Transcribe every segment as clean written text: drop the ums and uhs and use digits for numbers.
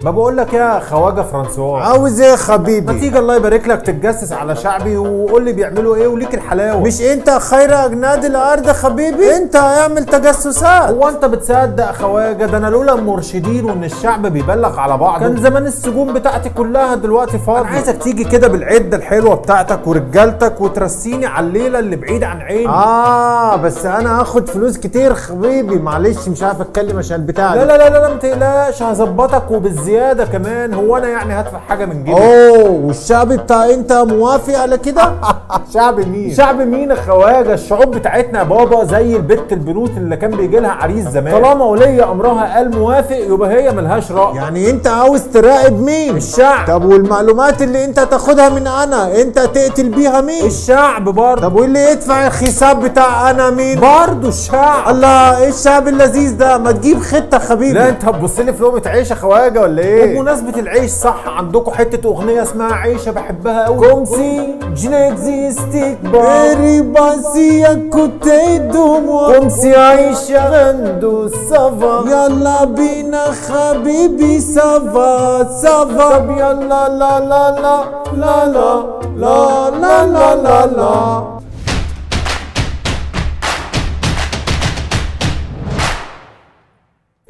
ما بقول لك يا خواجه فرانسوا، عاوز ايه ما حبيبي؟ تيجي الله يبارك لك تتجسس على شعبي وقول لي بيعملوا ايه وليك الحلاوه. مش انت خير اجناد الارض حبيبي؟ انت اعمل تجسسات. هو انت بتصدق خواجه؟ ده انا لولا المرشدين وان الشعب بيبلغ على بعض كان زمان السجون بتاعتي كلها دلوقتي فاضيه. انا عايزك تيجي كده بالعده الحلوه بتاعتك ورجالتك وترسيني على الليله اللي بعيد عن عيني. بس انا هاخد فلوس كتير حبيبي، معلش مش عارف اتكلم عشان البتاع لا لا لا لا ما تقلقش، هظبطك وبالزياده كمان. هو انا يعني هدفع حاجه من جيبي؟ والشعب بتاع انت موافق على كده؟ شعب مين؟ شعب مين يا خواجه؟ الشعوب بتاعتنا يا بابا زي البت البنوت اللي كان بيجي لها عريس زمان، طالما ولي امرها قال موافق يبقى هي ملهاش راي. يعني انت عاوز تراقب مين؟ الشعب. طب والمعلومات اللي انت تاخدها من انا انت تقتل بيها مين؟ الشعب برضه. طب واللي يدفع الحساب بتاع انا مين؟ برضه الشعب. الله، ايه الشعب اللذيذ ده؟ ما تجيب خطه حبيبي. لا انت هتبص لي في لقمه عيش يا خواجه ولا ايه؟ بمناسبه العيش، صح عندكم حته اغنيه اسمها عيشه بحبها قوي؟ كومسي جنكزيستيك ريباسيا كوتيدو كومسي عيشه غندو سافا. يلا بينا حبيبي سافا سافا. طب يلا لا لا لا لا لا لا لا لا لا.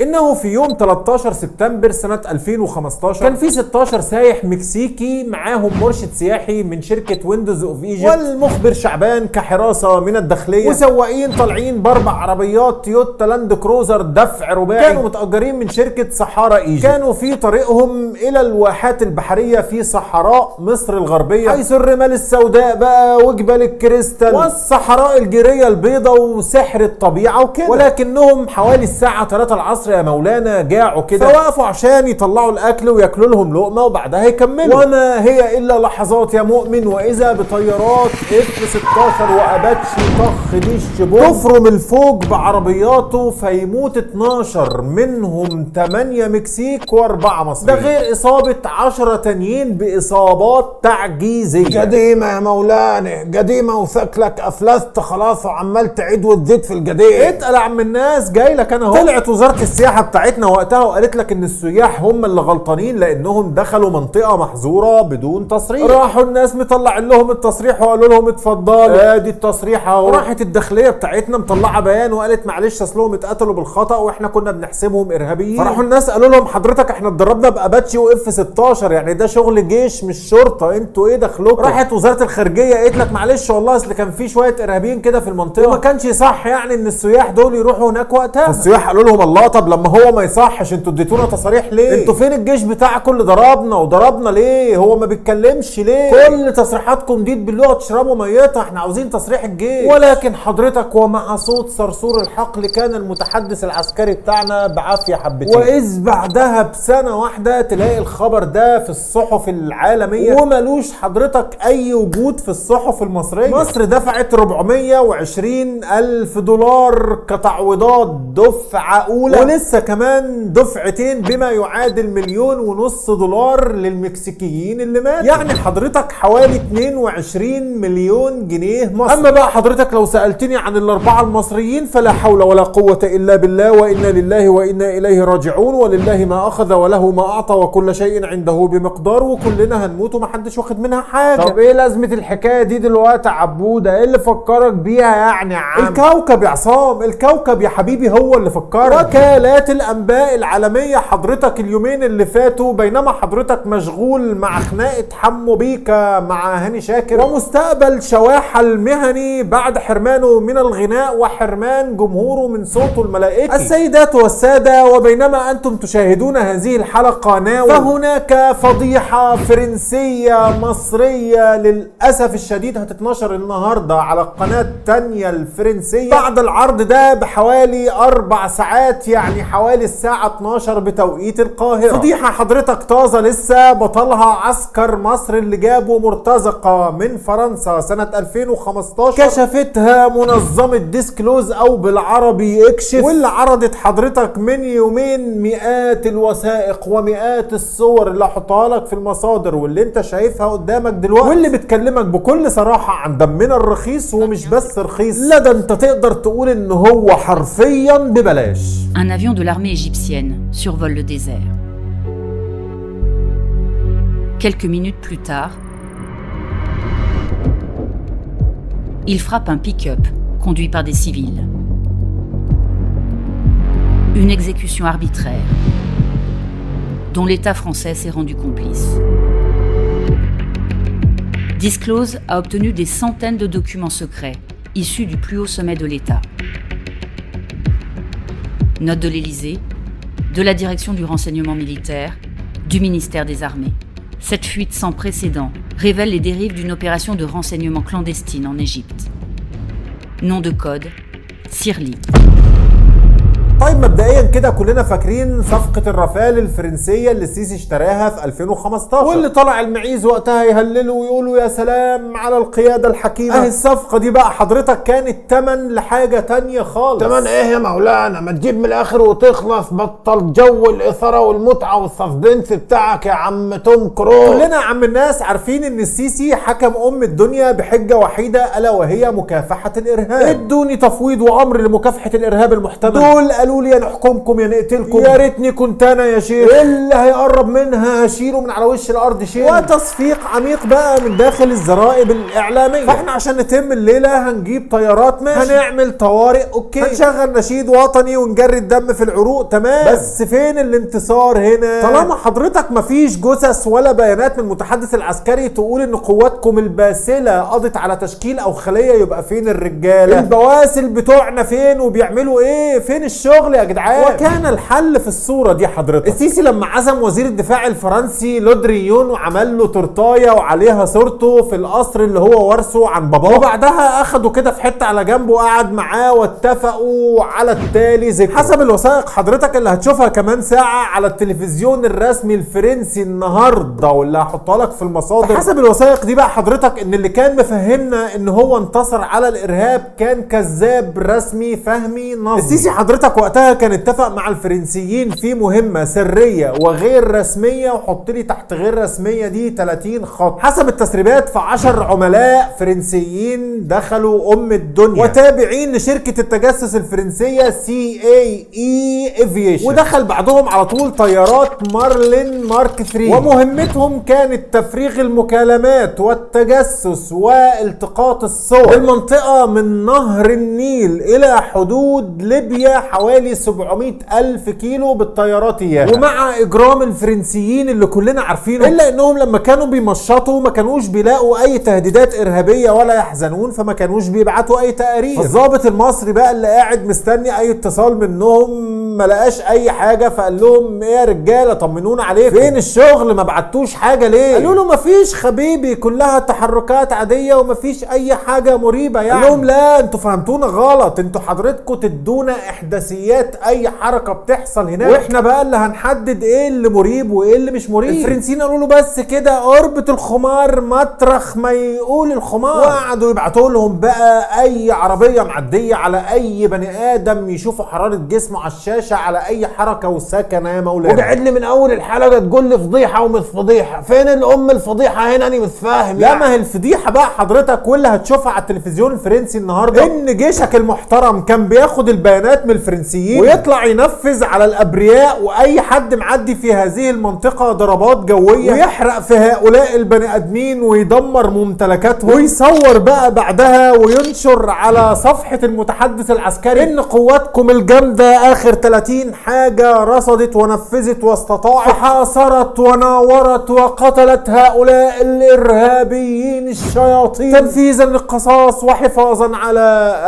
إنه في يوم 13 سبتمبر سنة 2015 كان في 16 سايح مكسيكي معاهم مرشد سياحي من شركة ويندوز اوف ايجيبت والمخبر شعبان كحراسة من الداخلية، وسواقين طالعين باربع عربيات تويوتا لاند كروزر دفع رباعي كانوا متأجرين من شركة صحارى ايجيبت. كانوا في طريقهم إلى الواحات البحرية في صحراء مصر الغربية، حيث الرمال السوداء بقى وجبال الكريستال والصحراء الجيرية البيضاء وسحر الطبيعة وكده. ولكنهم حوالي الساعة 3 العصر يا مولانا جاعوا كده، فوقفوا عشان يطلعوا الاكل وياكلوا لهم لقمه وبعدها يكملوا. وما هي الا لحظات يا مؤمن، واذا بطيارات F-16 واباتشي طخ ديش بوم تفرم الفوق بعربياته فيموت 12 منهم 8 مكسيك و4 مصريين، ده غير اصابه 10 تانيين باصابات تعجيزيه. قديمه يا مولانا قديمه، وثقلك افلست خلاص وعمال تعيد وتزيد في القديم. اتقل يا عم الناس، جاي لك انا اهو. طلعت وزاره السياحه بتاعتنا وقتها وقالت لك ان السياح هم اللي غلطانين لانهم دخلوا منطقه محظوره بدون تصريح. راحوا الناس مطلعين لهم التصريح وقالوا لهم اتفضلوا ادي التصريح اهو. راحت الداخليه بتاعتنا مطلعه بيان وقالت معلش اصلهم اتقتلوا بالخطا واحنا كنا بنحسبهم ارهابيين. فراحوا الناس قالوا لهم حضرتك احنا اتدربنا باباتشي وF-16، يعني ده شغل جيش مش شرطه، انتوا ايه دخلكم؟ راحت وزاره الخارجيه قالت لك معلش والله اصل كان في شويه ارهابيين كده في المنطقه وما كانش صح يعني ان السياح دول يروحوا هناك وقتها. السياح قالوا لهم الله طب لما هو ما يصحش انتوا اديتونا تصاريح ليه؟ انتوا فين الجيش بتاعكم اللي ضربنا وضربنا ليه؟ هو ما بيتكلمش ليه؟ كل تصريحاتكم دي تبلوها تشربوا ميتها، احنا عاوزين تصريح الجيش. ولكن حضرتك ومع صوت صرصور الحقل كان المتحدث العسكري بتاعنا بعافيه حبتين، واذ بعدها بسنه واحده تلاقي الخبر ده في الصحف العالميه وملوش حضرتك اي وجود في الصحف المصريه. مصر دفعت 420 ألف دولار كتعويضات دفعه اولى، ولسه كمان دفعتين بما يعادل 1.5 مليون دولار للمكسيكيين اللي ماتوا، يعني حضرتك حوالي 22 مليون جنيه مصري. اما بقى حضرتك لو سألتني عن الاربعة المصريين فلا حول ولا قوة الا بالله، وانا لله وانا اليه راجعون، ولله ما اخذ وله ما اعطى وكل شيء عنده بمقدار، وكلنا هنموت ومحدش واخد منها حاجة. طب ايه لازمة الحكاية دي دلوقتي يا عبودة؟ ايه اللي فكرك بيها يعني يا عم؟ الكوكب يا عصام، الكوكب يا حبيبي هو اللي فكرك. وكالات الانباء العالمية حضرتك اليومين اللي فاتوا بينما حضرتك مشغول مع خناقة حمو بيكا مع هاني شاكر ومستقبل شواحة المهني بعد حرمانه من الغناء وحرمان جمهوره من صوته الملائكي. السيدات والسادة، وبينما أنتم تشاهدون هذه الحلقة فهناك فضيحة فرنسية مصرية للأسف الشديد هتتنشر النهاردة على القناة التانية الفرنسية بعد العرض ده بحوالي 4 ساعات، يعني حوالي الساعة 12 بتوقيت القاهرة. فضيحة حضرتك طازة لسه، بطلها عسكر مصر اللي جابوا مرتزقة من فرنسا سنة 2015 كشفتها منظمة ديسكلوز او بالعربي اكشف، واللي عرضت حضرتك من يومين مئات الوثائق ومئات الصور اللي هحطها لك في المصادر واللي انت شايفها قدامك دلوقتي، واللي بتكلمك بكل صراحة عن دمنا الرخيص، ومش بس رخيص، لا ده انت تقدر تقول ان هو حرفيا ببلاش. Un avion de l'armée égyptienne survole le désert. Quelques minutes plus tard, il frappe un pick-up conduit par des civils. Une exécution arbitraire dont l'État français s'est rendu complice. Disclose a obtenu des centaines de documents secrets issus du plus haut sommet de l'État. Notes de l'Élysée, de la direction du renseignement militaire, du ministère des Armées. Cette fuite sans précédent révèle les dérives d'une opération de renseignement clandestine en Égypte. Nom de code, Sirli. طيب مبدئيا كده كلنا فاكرين صفقة الرافال الفرنسية اللي السيسي اشتراها في 2015 واللي طلع المعيز وقتها يهللوا ويقولوا يا سلام على القيادة الحكيمة. اهي الصفقة دي بقى حضرتك كانت تمن لحاجة تانية خالص. تمن ايه يا مولانا؟ ما تجيب من الاخر وتخلص، بطل جو الاثارة والمتعة والسسبنس بتاعك يا عم توم كروز. كلنا يا عم الناس عارفين ان السيسي حكم الدنيا بحجة وحيدة الا وهي مكافحة الارهاب. ادوني تفويض وامر لمكافحة الارهاب المحتمل. دول قالوا لي يا نحكمكم يا نقتلكم، يا ريتني كنت انا يا شيخ، اللي هيقرب منها هشيله من على وش الارض شيء. وتصفيق عميق بقى من داخل الزرائب الاعلاميه. فاحنا عشان نتم الليله هنجيب طيارات ماشي، هنعمل طوارئ اوكي، هنشغل نشيد وطني ونجري الدم في العروق تمام، بس فين الانتصار هنا؟ طالما حضرتك مفيش جثث ولا بيانات من المتحدث العسكري تقول ان قواتكم الباسله قضت على تشكيل او خليه، يبقى فين الرجاله؟ البواسل بتوعنا فين وبيعملوا ايه؟ فين الشغل يا جدعان؟ وكان الحل في الصوره دي حضرتك. السيسي لما عزم وزير الدفاع الفرنسي لودريون وعمل له تورتايه وعليها صورته في القصر اللي هو ورثه عن باباه، وبعدها اخده كده في حته على جنبه وقعد معاه واتفقوا على التالي ذكر. حسب الوثائق حضرتك اللي هتشوفها كمان ساعه على التلفزيون الرسمي الفرنسي النهارده واللي هحطها لك في المصادر، حسب الوثائق دي بقى حضرتك ان اللي كان مفهمنا ان هو انتصر على الارهاب كان كذاب رسمي فهمي نظمي. السيسي حضرتك وقتها كان اتفق مع الفرنسيين في مهمة سرية وغير رسمية، وحط لي تحت غير رسمية دي 30 خط. حسب التسريبات ف10 عملاء فرنسيين دخلوا الدنيا وتابعين لشركة التجسس الفرنسية CAE Aviation، ودخل بعدهم على طول طيارات مارلين مارك 3، ومهمتهم كانت تفريغ المكالمات والتجسس والتقاط الصور المنطقة من نهر النيل إلى حدود ليبيا حوالي 700,000 كيلو بالطيارات اياها، ومع اجرام الفرنسيين اللي كلنا عارفينه، الا انهم لما كانوا بيمشطوا ما كانوش بيلاقوا اي تهديدات ارهابيه ولا يحزنون، فما كانوش بيبعتوا اي تقارير. الضابط المصري بقى اللي قاعد مستني اي اتصال منهم ما لقاش اي حاجه، فقال لهم ايه يا رجاله طمنونا عليكم، فين الشغل؟ ما بعتوش حاجه ليه؟ قالوا له مفيش حبيبي، كلها تحركات عاديه ومفيش اي حاجه مريبه يعني. قال لهم لا انتوا فهمتونا غلط، انتوا حضرتكم تدونا احداثيات اي حركه بتحصل هناك واحنا بقى اللي هنحدد ايه اللي مريب وايه اللي مش مريب. الفرنسيين قالوا له بس كده قربة الخمار مطرح ما يقول الخمار، وقعدوا يبعتوا لهم بقى اي عربيه معديه على اي بني ادم يشوفوا حراره جسمه على الشاشه على اي حركه وسكنه يا مولانا. وقعد لي من اول الحلقه تقول لي فضيحه ومش فضيحه، فين الفضيحه هنا؟ انا مش فاهم. لا ما هي الفضيحه بقى حضرتك واللي هتشوفها على التلفزيون الفرنسي النهارده ان جيشك المحترم كان بياخد البيانات من الفرنسيين ويطلع ينفذ على الابرياء واي حد معدي في هذه المنطقه ضربات جويه، ويحرق في هؤلاء البني ادمين ويدمر ممتلكاتهم، ويصور بقى بعدها وينشر على صفحه المتحدث العسكري ان قواتكم الجامده اخر 30 حاجه رصدت ونفذت واستطاعت، فحاصرت وناورت وقتلت هؤلاء الارهابيين الشياطين تنفيذا للقصاص وحفاظا على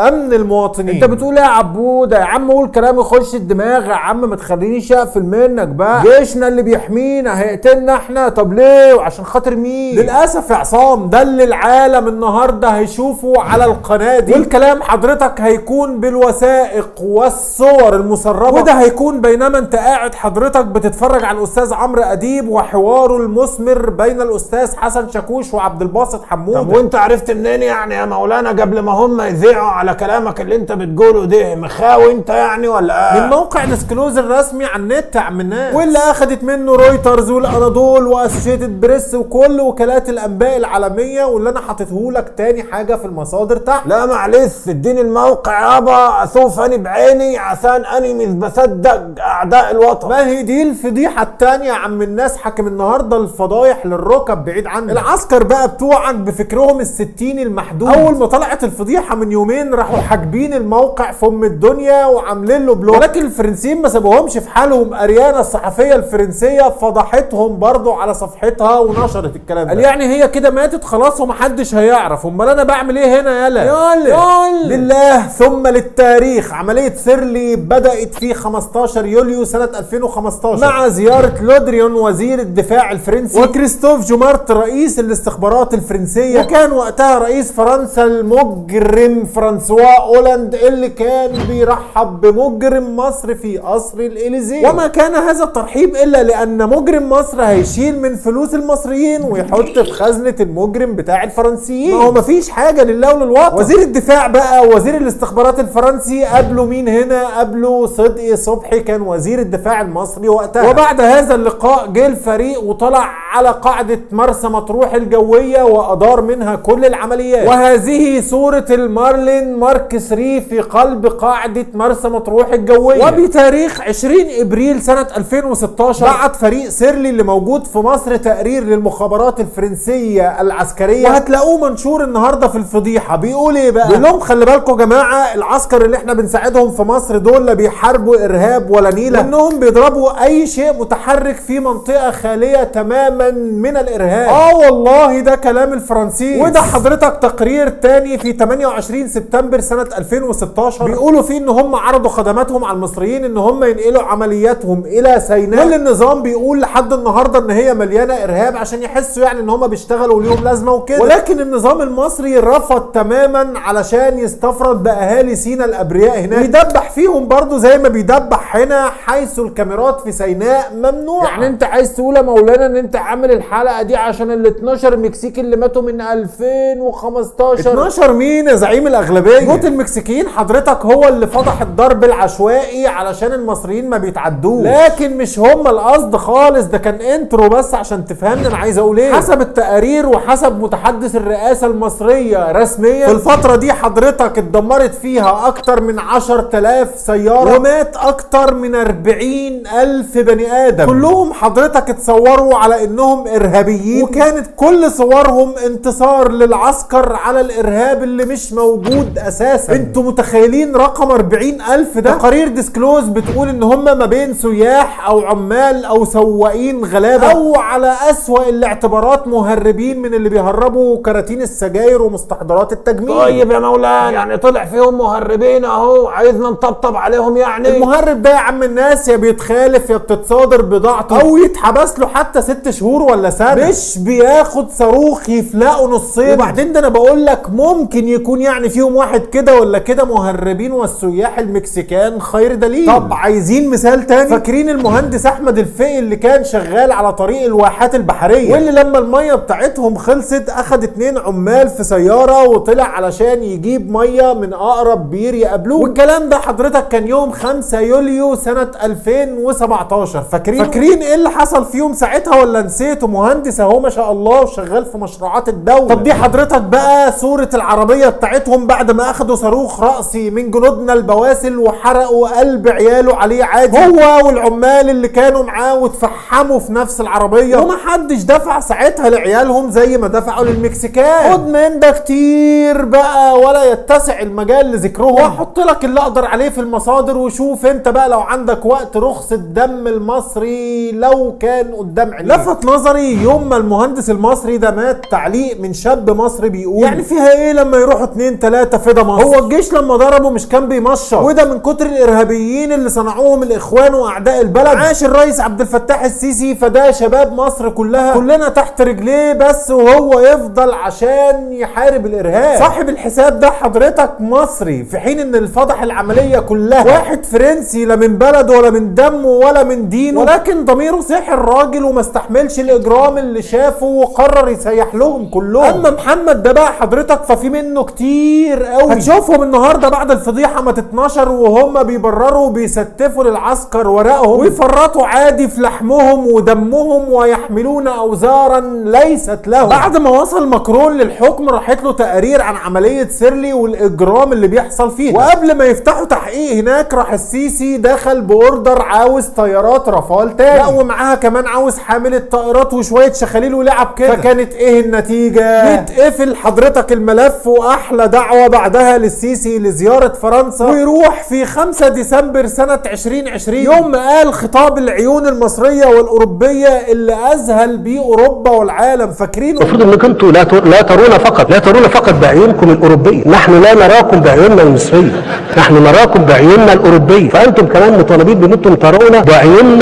امن المواطنين. انت بتقول ايه يا عبود؟ يا عم قول كلام يخش الدماغ يا عم، ما تخلينيش اقفل منك بقى. جيشنا اللي بيحمينا هيقتلنا احنا؟ طب ليه وعشان خاطر مين؟ للاسف يا عصام ده اللي العالم النهارده هيشوفه على القناه دي، والكلام حضرتك هيكون بالوثائق والصور المسربه، وده هيكون بينما انت قاعد حضرتك بتتفرج على الاستاذ عمرو اديب وحواره المثمر بين الاستاذ حسن شاكوش وعبد الباسط حموده. طب وانت عرفت منين يعني يا مولانا قبل ما هم يذيعوا على كلامك اللي انت بتقوله ده؟ مخاوي انت يعني ولا من موقع ديسكلوز الرسمي على النت يا عم الناس، واللي اخدت منه رويترز والاناضول واسوشيتد بريس وكل وكالات الانباء العالميه، واللي انا حاطته لك تاني حاجه في المصادر تحت. لا معلش اديني الموقع يابا اشوف اني بعيني عشان اني مش بصدق اعداء الوطن. ما هي دي الفضيحة التانية يا عم الناس، حاكم النهاردة الفضايح للركب بعيد عنك. العسكر بقى بتوعك بفكرهم الستيني المحدود، اول ما طلعت الفضيحة من يومين راحوا حاجبين الموقع في ام الدنيا وعاملين له بلوك، ولكن الفرنسيين ما سابوهمش في حالهم. اريانا الصحفية الفرنسية فضحتهم برضو على صفحتها ونشرت الكلام ده. يعني هي كده ماتت خلاص ومحدش هيعرف، امال انا بعمل ايه هنا؟ يلا لله ثم للتاريخ. عملية سيرلي بدأت في 15 يوليو سنة 2015 مع زيارة لودريون وزير الدفاع الفرنسي وكريستوف جومارت رئيس الاستخبارات الفرنسية، وكان وقتها رئيس فرنسا المجرم فرانسوا اولاند اللي كان بيرحب بمجرم مصر في قصر الإليزيه. وما كان هذا الترحيب الا لان مجرم مصر هيشيل من فلوس المصريين ويحط في خزنة المجرم بتاع الفرنسيين. ما هو مفيش حاجة لله وللوطن. وزير الدفاع بقى وزير الاستخبارات الفرنسي قابلوا مين هنا؟ قابلوا صدقي صبحي، كان وزير الدفاع المصري وقتها. وبعد هذا اللقاء جه الفريق وطلع على قاعدة مرسى مطروح الجوية وأدار منها كل العمليات. وهذه صورة المارلين مارك 3 في قلب قاعدة مرسى مطروح الجوية. وبتاريخ 20 ابريل سنة 2016 بعت فريق سيرلي اللي موجود في مصر تقرير للمخابرات الفرنسية العسكرية، وهتلاقوه منشور النهارده في الفضيحة. بيقول ايه بقى؟ بيقول لهم خلي بالكم يا جماعة، العسكر اللي احنا بنساعدهم في مصر دول لا بيحاربوا ارهاب ولا نيلة، انهم بيضربوا اي شيء متحرك في منطقة خالية تماما من الارهاب. والله ده كلام الفرنسيين. وده حضرتك تقرير تاني في 28 سبتمبر سنة 2016 بيقولوا فيه ان هم عرضوا خدماتهم على المصريين ان هم ينقلوا عملياتهم الى سيناء، واللي النظام بيقول لحد النهارده ان هي مليانة ارهاب عشان يحسوا يعني ان هم بيشتغلوا وليهم لازمة وكده. ولكن النظام المصري رفض تماما علشان يستفرد باهالي سيناء الابرياء هناك ويدبح فيهم برضو زي ما بيدبح هنا، حيث الكاميرات في سيناء ممنوعة. يعني انت عايز تقول يا مولانا ان انت عامل الحلقة دي عشان ال 12 مكسيكي اللي ماتوا من 2015؟ 12 مين يا زعيم الاغلبية؟ موت المكسيكيين حضرتك هو اللي فضح الضرب العشوائي علشان المصريين ما بيتعدوش، لكن مش هم القصد خالص، ده كان انترو بس عشان تفهمني انا عايز اقول ايه. حسب التقارير وحسب متحدث الرئاسة المصرية رسميا، في الفترة دي حضرتك اتدمرت فيها اكتر من 10,000 سيارة ومات اكتر من 40,000 بني ادم، كلهم حضرتك اتصوروا على انهم ارهابيين، وكانت كل صورهم انتصار للعسكر على الارهاب اللي مش موجود اساسا. انتوا متخيلين رقم 40,000 ده؟ تقارير ديسكلوز بتقول ان هم ما بين سياح او عمال او سواقين غلابة او على اسوأ الاعتبارات مهربين من اللي بيهربوا كراتين السجاير ومستحضرات التجميل. طيب يا مولانا يعني طلع فيهم مهربين اهو، عايزنا نطبطب عليهم يعني؟ المهرب ده يا عم الناس يا بيتخالف يا بتتصادر بضاعته او يتحبس له حتى 6 شهور ولا سنة، مش بياخد صاروخ يفلقه نصين. وبعدين ده انا بقول لك ممكن يكون يعني فيهم واحد كده ولا كده مهربين، والسياح المكسيكان خير دليل. طب عايزين مثال تاني؟ فاكرين المهندس احمد الفقي اللي كان شغال على طريق الواحات البحرية، واللي لما المية بتاعتهم خلصت اخد 2 عمال في سيارة وطلع علشان يجيب مية من اقرب بير يقابلوه، والكلام ده حضرتك كان يوم 5 يوليو سنة 2017. فاكرين ايه اللي حصل فيهم ساعتها ولا نسيتوا؟ مهندس اهو ما شاء الله وشغال في مشروعات الدولة. طب دي حضرتك بقى صورة العربية بتاعتهم بعد ما اخدوا صاروخ رأسي من جنودنا البواسل وحرقوا قلب عياله عليه عادي، هو والعمال اللي كانوا معاه، واتفحموا في نفس العربية ومحدش دفع ساعتها لعيالهم زي ما دفعوا للمكسيكان. خد من ده كتير بقى ولا يتسع المجال لذكرهم، واحط لك اللي اقدر عليه في المصادر، وشوف انت بقى لو عندك وقت رخصة دم المصري لو كان قدام عينيك. لفت نظري يوم ما المهندس المصري ده مات تعليق من شاب مصري بيقول يعني فيها ايه لما يروحوا 2 3 فدا مصر؟ هو الجيش لما ضربه مش كان بيمشر؟ وده من كتر الارهابيين اللي صنعوهم الاخوان واعداء البلد. عاش الرئيس عبد الفتاح السيسي، فده شباب مصر كلنا تحت رجليه بس، وهو يفضل عشان يحارب الارهاب. صاحب الحساب ده حضرتك مصري، في حين ان الفضح العملية كلها واحد فرنسي لا من بلده ولا من دمه ولا من دينه، ولكن ضميره صحي الراجل وما استحملش يستحملش الاجرام اللي شافه وقرر يسيح لهم كلهم. اما محمد ده بقى حضرتك ففي منه كتير قوي، هتشوفهم النهارده بعد الفضيحه ما تتنشر وهم بيبرروا وبيستفوا للعسكر ورقهم ويفرطوا عادي في لحمهم ودمهم ويحملون اوزارا ليست لهم. بعد ما وصل ماكرون للحكم راحت له تقارير عن عمليه سيرلي والاجرام اللي بيحصل فيها، وقبل ما يفتحوا تحقيق هناك راح السيسي دخل باوردر عاوز طيارات رافال تاني، لا ومعاها كمان عاوز حامله طائرات وشويه شخاليل ولعب كده. فكانت ايه النتيجه؟ يتقفل حضرتك الملف، واحلى دعوه بعدها للسيسي لزياره فرنسا، ويروح في 5 ديسمبر سنه 2020 يوم ما قال خطاب العيون المصريه والاوروبيه اللي اذهل بيه اوروبا والعالم. فاكرين المفروض انكم انتوا لا ترون فقط بعيونكم الاوروبيه، نحن لا نراكم بعيوننا المصريه، نحن نراكم بعيوننا الاوروبيه، فانتم كمان مطالبين بان انتم ترون بعيون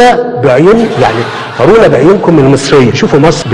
يعني ترون بعيونكم المصريه، شوفوا مصر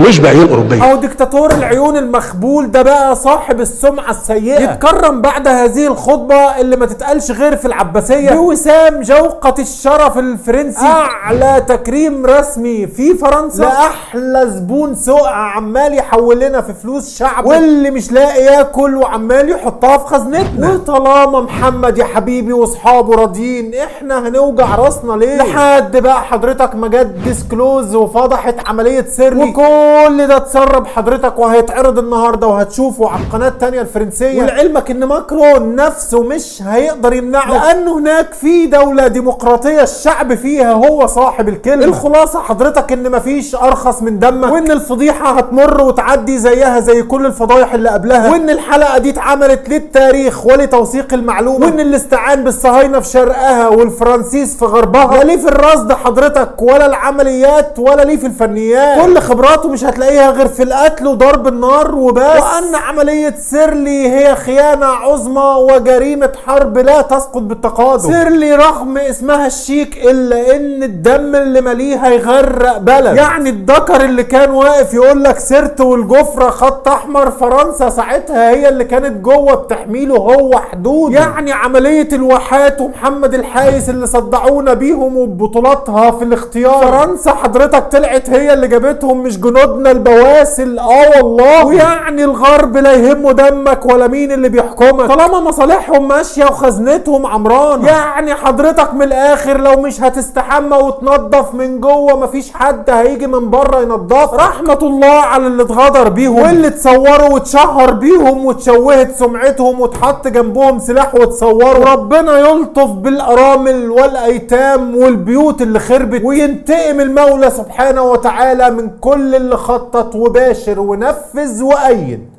مش بعيون اوروبيه. او ديكتاتور العيون المخبول ده بقى صاحب السمعه السيئه يتكرم بعد هذه الخطبه اللي ما تتقالش غير في العباسيه بوسام جوقة الشرف الفرنسي، اعلى تكريم رسمي في فرنسا لاحلى زبون سقع عمال يحول لنا في فلوس شعب واللي مش لاقي ياكل وعمال يحطها في خزنتنا. وطالما محمد يا حبيبي واصحابه راضيين احنا هنوجع راسنا ليه؟ لحد بقى حضرتك ما جت ديسكلوز وفضحت عمليه سيرلي، وكل ده اتسرب حضرتك وهيتعرض النهارده وهتشوفه على القناه الثانيه الفرنسيه. ولعلمك ان ماكرون نفسه مش هيقدر يمنعه لانه هناك في دوله ديمقراطيه الشعب فيها هو صاحب الكلمه. الخلاصه حضرتك ان مفيش ارخص من دمك، وان الفضيحه هتمر وتعدي زيها زي كل الفضايح اللي قبلها، وان الحلقه دي اتعملت للتاريخ ولتوثيق المعلومه، وان اللي استعان بالصهاينه في شرقها والفرنسيس في غربها لا ليه في الرصد حضرتك ولا العمليات ولا ليه في الفنيات، كل خبراته مش هتلاقيها غير في القتل وضرب النار وبس. وان عمليه سيرلي هي خيانه عظمى وجريمه حرب لا تسقط بالتقادم. سيرلي رغم اسمها الشيك الا ان الدم اللي مليها يغرق بلد، يعني الدكر اللي كان واقف يقول لك سرت والجفره خط احمر، فرنسا ساعتها هي اللي كانت جوه بتحميله هو حدود. يعني عمليه الواحات ومحمد الحايس اللي صدعونا بيهم وببطولاتها في الاختيار، فرنسا حضرتك طلعت هي اللي جابتهم مش جنودنا البواسل. والله. ويعني الغرب لا يهمه دمك ولا مين اللي بيحكمك طالما مصالحهم ماشيه وخزنتهم عمرانه. يعني حضرتك من الاخر لو مش هتستحمى وتنظف من جوه مفيش حد هيجي من بره ينظف. رحمه الله على اللي اتغدر بيهم واللي اتصوروا واتشهر بيهم واتشوهت سمعتهم واتحط جنبهم سلاح واتصوروا. ربنا يلطف بالارامل والايتام والبيوت اللي خربت، وينتقم المولى سبحانه وتعالى من كل اللي خطط وباشر ونفذ وأيد.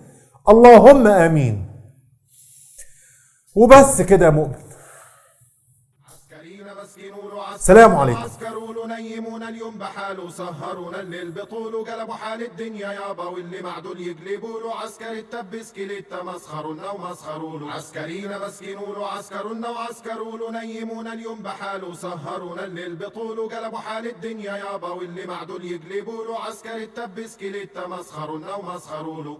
اللهم آمين. وبس كده يا مؤمن. السلام عليكم. عسكروا نيمون اليوم بحاله، سهرونا الليل بطوله، قلبوا حال الدنيا يابا واللي معدول يقلبوا له. عسكري التبس كليتا مسخرونا ومسخروا له، عسكرينا مسكينوا له عسكرونا وعسكروا له. نيمون اليوم بحاله، سهرونا الليل بطوله، قلبوا حال الدنيا يابا واللي معدول يقلبوا له. عسكري التبس كليتا مسخرونا ومسخروا له.